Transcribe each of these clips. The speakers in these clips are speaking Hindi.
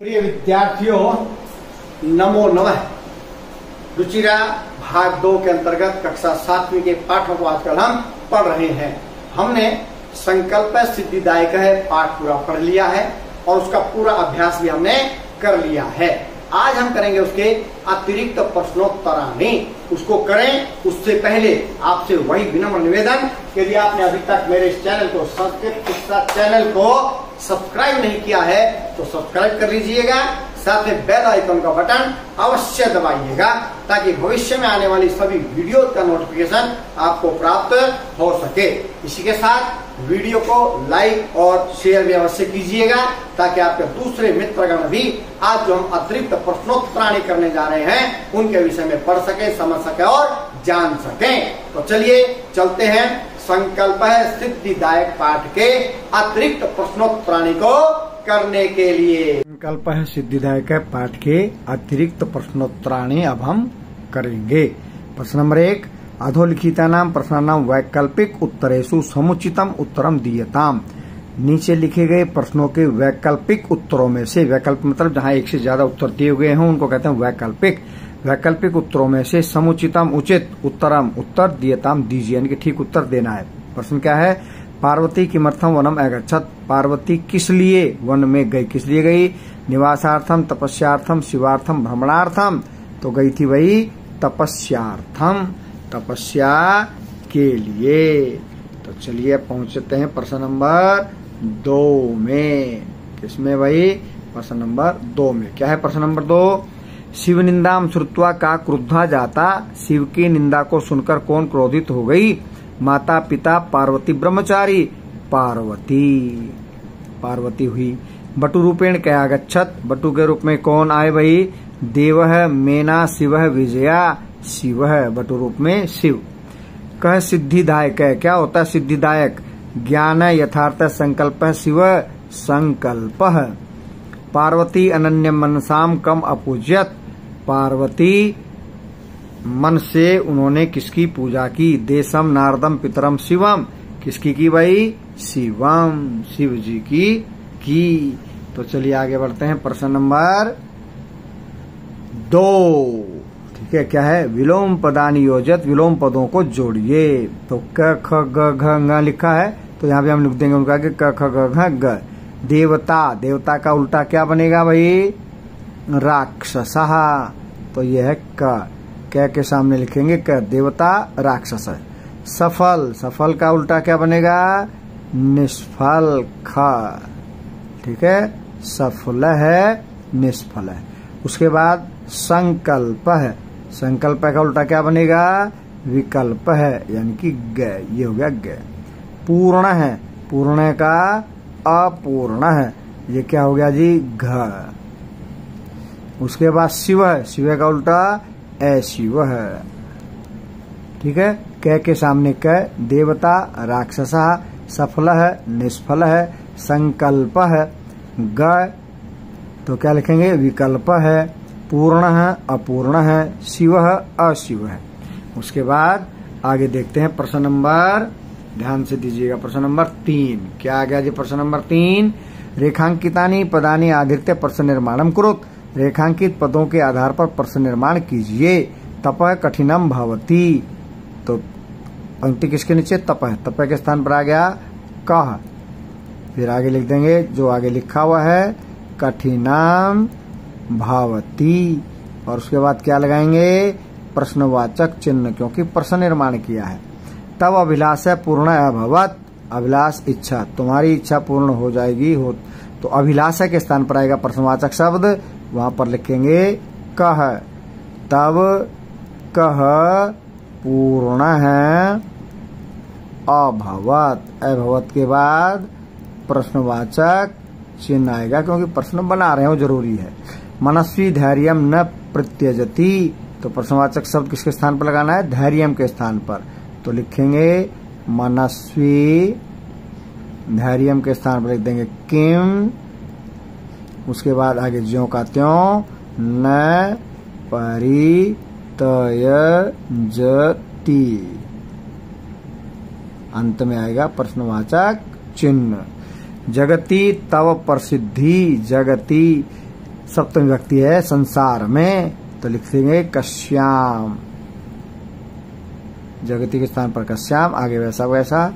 प्रिय विद्यार्थियों, नमो नमः। रुचिरा भाग 2 के अंतर्गत कक्षा 7वीं के पाठों को आजकल हम पढ़ रहे हैं। हमने संकल्प सिद्धिदायक है पाठ पूरा पढ़ लिया है और उसका पूरा अभ्यास भी हमने कर लिया है। आज हम करेंगे उसके अतिरिक्त प्रश्नोत्तराणी। उसको करें उससे पहले आपसे वही विनम्र निवेदन, यदि आपने अभी तक मेरे इस चैनल को संस्कृत शिक्षा चैनल को सब्सक्राइब नहीं किया है तो सब्सक्राइब कर लीजिएगा, साथ में बेल आइकन का बटन अवश्य दबाइएगा ताकि भविष्य में आने वाली सभी वीडियो का नोटिफिकेशन आपको प्राप्त हो सके। इसी के साथ वीडियो को लाइक और शेयर भी अवश्य कीजिएगा ताकि आपके दूसरे मित्रगण भी आज जो हम अतिरिक्त प्रश्नोत्तराणी करने जा रहे हैं उनके विषय में पढ़ सके, समझ सके और जान सके। तो चलिए चलते हैं संकल्प सिद्धिदायक पाठ के अतिरिक्त प्रश्नोत्तराणी को करने के लिए। संकल्प सिद्धिदायक पाठ के अतिरिक्त प्रश्नोत्तराणी अब हम करेंगे। प्रश्न नंबर 1, अधोलिखितानां प्रश्नानां वैकल्पिक उत्तरेषु समुचितम उत्तरम दीयताम। नीचे लिखे गए प्रश्नों के वैकल्पिक उत्तरों में से, वैकल्प मतलब जहाँ एक से ज्यादा उत्तर दिए हुए हों उनको कहते हैं वैकल्पिक। वैकल्पिक उत्तरों में से समुचितम उचित उत्तरम उत्तर दीयताम दीजिए, यानी कि ठीक उत्तर देना है। प्रश्न क्या है? पार्वती किमर्थम वनम अगच्छत। पार्वती किस लिए वन में गई? किस लिए गई? निवासार्थम, तपस्यार्थम, शिवार्थम, भ्रमणार्थम। तो गई थी वही तपस्यार्थम, तपस्या के लिए। तो चलिए पहुंचते हैं प्रश्न नंबर 2 में। किसमें भाई? प्रश्न नंबर 2 में। क्या है प्रश्न नंबर 2? शिव निंदाम श्रुत्वा का क्रुद्धा जाता। शिव की निंदा को सुनकर कौन क्रोधित हो गई? माता पिता पार्वती ब्रह्मचारी। पार्वती हुई। बटु रूपेण क्या गच्छत। बटु के रूप में कौन आए भाई? देवः मेना शिवः विजया। शिव है बटु रूप में शिव। कह सिद्धिदायक है। क्या होता है सिद्धिदायक? ज्ञान यथार्थ संकल्प शिव संकल्प। पार्वती अनन्य मनसाम कम अपूज्यत। पार्वती मन से उन्होंने किसकी पूजा की? देशम नारदम पितरम शिवम। किसकी की भाई? शिवम, शिव जी की। तो चलिए आगे बढ़ते हैं प्रश्न नंबर 2। ठीक है, क्या है? विलोम पदानि योजत। विलोम पदों को जोड़िए। तो क ख ग घ ङ लिखा है तो यहाँ पे हम लिख देंगे उनका क ख ग घ ग। देवता, देवता का उल्टा क्या बनेगा भाई? राक्षसः। तो यह है क के सामने लिखेंगे क। देवता राक्षस है। सफल, सफल का उल्टा क्या बनेगा? निष्फल ख। ठीक है, सफल है निष्फल है। उसके बाद संकल्प है। संकल्प का उल्टा क्या बनेगा? विकल्प है, यानी कि ग। ये हो गया ग। पूर्ण है। पूर्ण का अपूर्ण है। ये क्या हो गया जी? घ। उसके बाद शिव है। शिव का उल्टा अशिव है। ठीक है, के सामने क। देवता राक्षसा। सफल है निष्फल है। संकल्प है ग। तो क्या लिखेंगे? विकल्प है। पूर्ण है अपूर्ण है। शिव है अशिव है। उसके बाद आगे देखते हैं प्रश्न नंबर, ध्यान से दीजिएगा, प्रश्न नंबर 3। क्या आ गया जी? प्रश्न नंबर 3, रेखांकितानि पदानि आधृत्य प्रश्न निर्माणम कुरुत। रेखांकित पदों के आधार पर प्रश्न निर्माण कीजिए। तपः कठिनम भवति। तो पंक्ति किसके नीचे? तपः। तपः के स्थान पर आ गया कह। फिर आगे लिख देंगे जो आगे लिखा हुआ है कठिनम भवति। और उसके बाद क्या लगाएंगे? प्रश्नवाचक चिन्ह, क्योंकि प्रश्न निर्माण किया है। तब अभिलाष पूर्ण अभवत। अभिलाष इच्छा, तुम्हारी इच्छा पूर्ण हो जाएगी। हो तो अभिलाषा के स्थान पर आएगा प्रश्नवाचक शब्द, वहां पर लिखेंगे कह। तब कह पूर्ण है अभवत। अभवत के बाद प्रश्नवाचक चिन्ह आएगा, क्योंकि प्रश्न बना रहे हो जरूरी है। मनस्वी धैर्यम न प्रत्यजति। तो प्रश्नवाचक शब्द किसके स्थान पर लगाना है? धैर्यम के स्थान पर। तो लिखेंगे मनस्वी, धैर्यम के स्थान पर लिख देंगे किम। उसके बाद आगे ज्यों का त्यों। न परित्यजति। अंत में आएगा प्रश्नवाचक चिन्ह। जगति तव प्रसिद्धि। जगति सप्तमी विभक्ति है संसार में, तो लिख देंगे कश्याम। जगति के स्थान पर कश्याम, आगे वैसा वैसा।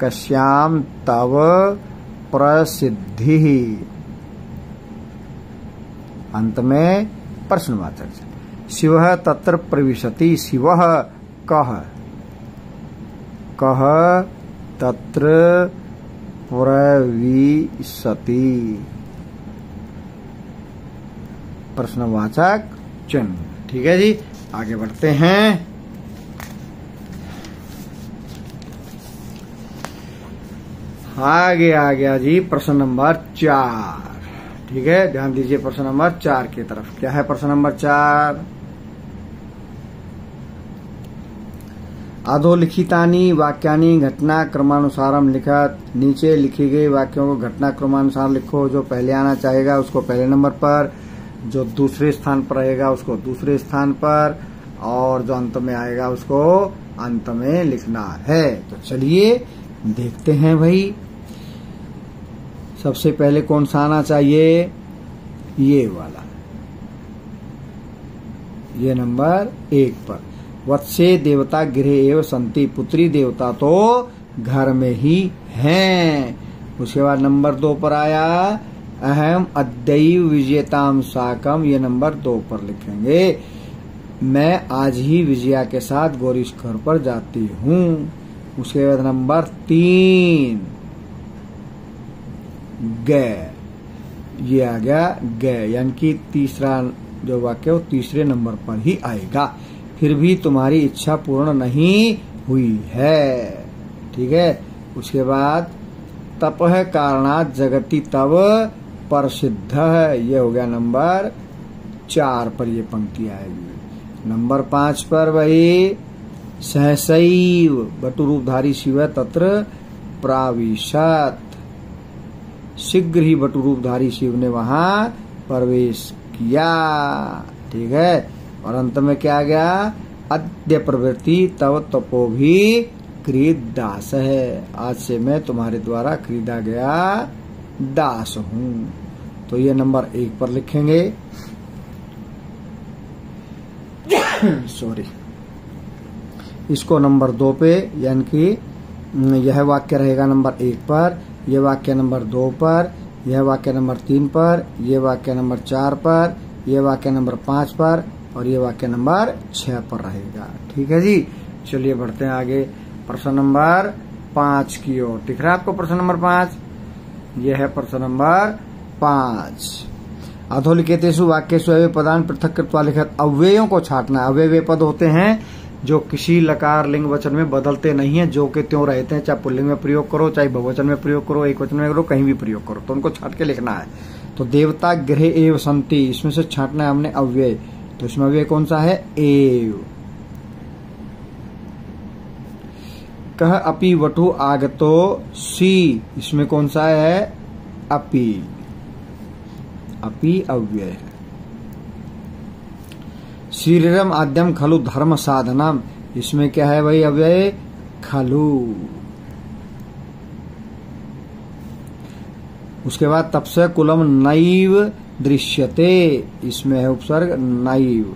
कश्याम तव प्रसिद्धि, अंत में प्रश्नवाचक। शिवः तत्र प्रविशति, शिवः कः, कः तत्र प्रविशति, प्रश्नवाचक चिन्ह। ठीक है जी, आगे बढ़ते हैं। आगे आ गया जी प्रश्न नंबर 4। ठीक है, ध्यान दीजिए प्रश्न नंबर 4 की तरफ। क्या है प्रश्न नंबर 4? अधोलिखितानि वाक्यानि घटना क्रमानुसारम लिखत, नीचे लिखी गई वाक्यों को घटना क्रमानुसार लिखो। जो पहले आना चाहेगा उसको पहले नंबर पर, जो दूसरे स्थान पर रहेगा उसको दूसरे स्थान पर, और जो अंत में आएगा उसको अंत में लिखना है। तो चलिए देखते हैं भाई, सबसे पहले कौन सा आना चाहिए? ये वाला, ये नंबर 1 पर। वत्से देवता गृहे एव संति, पुत्री देवता तो घर में ही हैं। उसके बाद नंबर 2 पर आया अहम अद्यैव विजेताम साकम, ये नंबर 2 पर लिखेंगे। मैं आज ही विजया के साथ गौरीश घर पर जाती हूँ। उसके बाद नंबर 3 गए, ये आ गया गए, यानी कि तीसरा जो वाक्य वो तीसरे नंबर पर ही आएगा। फिर भी तुम्हारी इच्छा पूर्ण नहीं हुई है। ठीक है, उसके बाद तपः कारणात् जगति तव प्रसिद्ध है, ये हो गया नंबर 4 पर ये पंक्ति आएगी। नंबर 5 पर वही सहसैव बटु रूपधारी शिव तत्र प्राविशत, शीघ्र ही बटु रूपधारी शिव ने वहां प्रवेश किया। ठीक है, और अंत में क्या आ गया? अद्य प्रवृत्ति तव तपो भी क्रीड दास है, आज से मैं तुम्हारे द्वारा खरीदा गया दास हूं। तो ये नंबर 1 पर लिखेंगे। सॉरी, इसको नंबर 2 पे, यानी कि यह वाक्य रहेगा नंबर 1 पर, यह वाक्य नंबर 2 पर, यह वाक्य नंबर 3 पर, यह वाक्य नंबर 4 पर, यह वाक्य नंबर 5 पर, और यह वाक्य नंबर 6 पर रहेगा। ठीक है जी, चलिए बढ़ते हैं आगे प्रश्न नंबर 5 की ओर। दिख रहा है आपको प्रश्न नंबर 5? यह है प्रश्न नंबर 5। अधोलिखितेषु वाक्येषु अव्यय पदान पृथक कृत्वा लिखत, अव्ययों को छांटना। अव्यय पद होते हैं जो किसी लकार लिंग वचन में बदलते नहीं है, जो के त्यों रहते हैं, चाहे पुल्लिंग में प्रयोग करो, चाहे बहुवचन में प्रयोग करो, एक वचन में करो, कहीं भी प्रयोग करो, तो उनको छांट के लिखना है। तो देवता गृहे एव संति, इसमें से छांटना है हमने अव्यय। तो इसमें अव्यय कौन सा है? एव। कह अपि वटु आगतो सी, इसमें कौन सा है? अपि। अपि अव्यय है। शरीरम आद्यम खलु धर्म साधनम, इसमें क्या है भाई? अव्यय खलु। उसके बाद तप से कुलम नैव दृश्यते, इसमें है उपसर्ग नैव।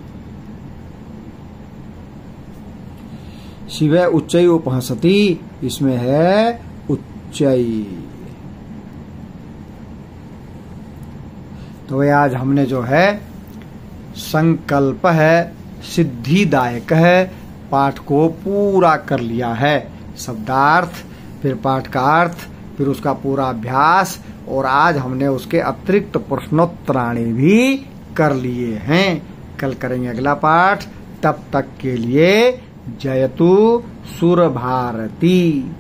शिव उच्चई उपहसति, इसमें है उच्चई। तो भाई आज हमने जो है संकल्प है, सिद्धिदायक है, पाठ को पूरा कर लिया है। शब्दार्थ, फिर पाठ का अर्थ, फिर उसका पूरा अभ्यास, और आज हमने उसके अतिरिक्त प्रश्नोत्तराणी भी कर लिए हैं। कल करेंगे अगला पाठ। तब तक के लिए जयतु सुर भारती।